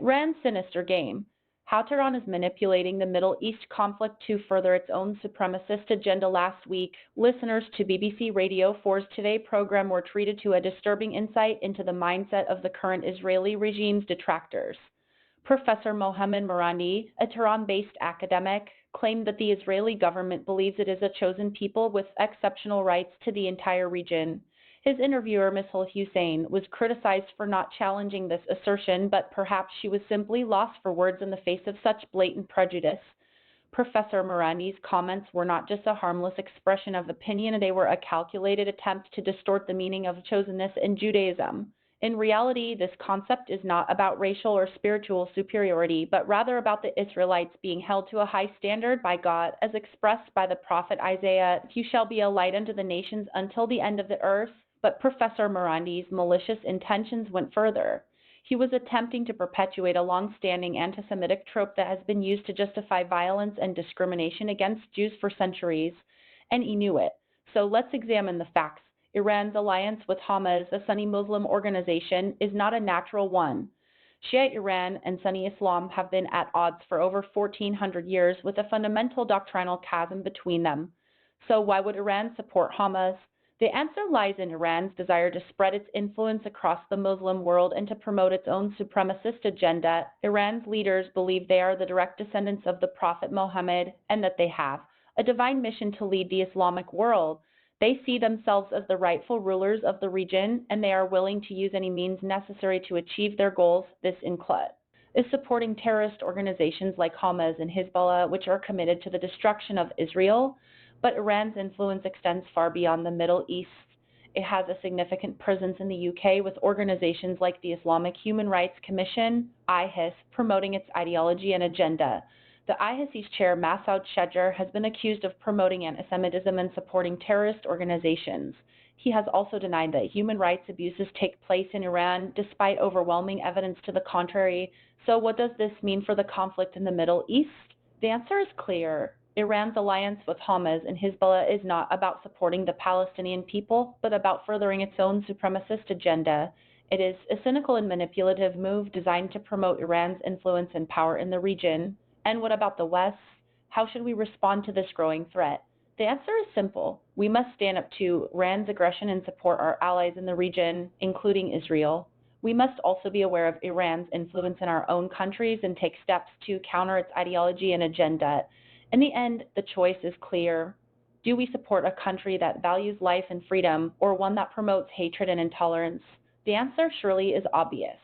Iran's sinister game. How Tehran is manipulating the Middle East conflict to further its own supremacist agenda. Last week, listeners to BBC Radio 4's Today program were treated to a disturbing insight into the mindset of the current Israeli regime's detractors. Professor Mohammad Marandi, a Tehran-based academic, claimed that the Israeli government believes it is a chosen people with exceptional rights to the entire region. His interviewer, mishal Husain, was criticized for not challenging this assertion, but perhaps she was simply lost for words in the face of such blatant prejudice. Professor Marandi's comments were not just a harmless expression of opinion, they were a calculated attempt to distort the meaning of chosenness in Judaism. In reality, this concept is not about racial or spiritual superiority, but rather about the Israelites being held to a high standard by God, as expressed by the prophet Isaiah, "You shall be a light unto the nations until the end of the earth." But Professor Marandi's malicious intentions went further. He was attempting to perpetuate a long-standing anti-Semitic trope that has been used to justify violence and discrimination against Jews for centuries, and he knew it. So let's examine the facts. Iran's alliance with Hamas, a Sunni Muslim organization, is not a natural one. Shiite Iran and Sunni Islam have been at odds for over 1,400 years, with a fundamental doctrinal chasm between them. So why would Iran support Hamas? The answer lies in Iran's desire to spread its influence across the Muslim world and to promote its own supremacist agenda. Iran's leaders believe they are the direct descendants of the Prophet Mohammad and that they have a divine mission to lead the Islamic world. They see themselves as the rightful rulers of the region, and they are willing to use any means necessary to achieve their goals. This includes supporting terrorist organizations like Hamas and Hezbollah, which are committed to the destruction of Israel. But Iran's influence extends far beyond the Middle East. It has a significant presence in the UK, with organizations like the Islamic Human Rights Commission, IHIS, promoting its ideology and agenda. The IHIS's chair, Masoud Shajar, has been accused of promoting anti-Semitism and supporting terrorist organizations. He has also denied that human rights abuses take place in Iran, despite overwhelming evidence to the contrary. So what does this mean for the conflict in the Middle East? The answer is clear. Iran's alliance with Hamas and Hezbollah is not about supporting the Palestinian people, but about furthering its own supremacist agenda. It is a cynical and manipulative move designed to promote Iran's influence and power in the region. And what about the West? How should we respond to this growing threat? The answer is simple. We must stand up to Iran's aggression and support our allies in the region, including Israel. We must also be aware of Iran's influence in our own countries and take steps to counter its ideology and agenda. In the end, the choice is clear. Do we support a country that values life and freedom, or one that promotes hatred and intolerance? The answer surely is obvious.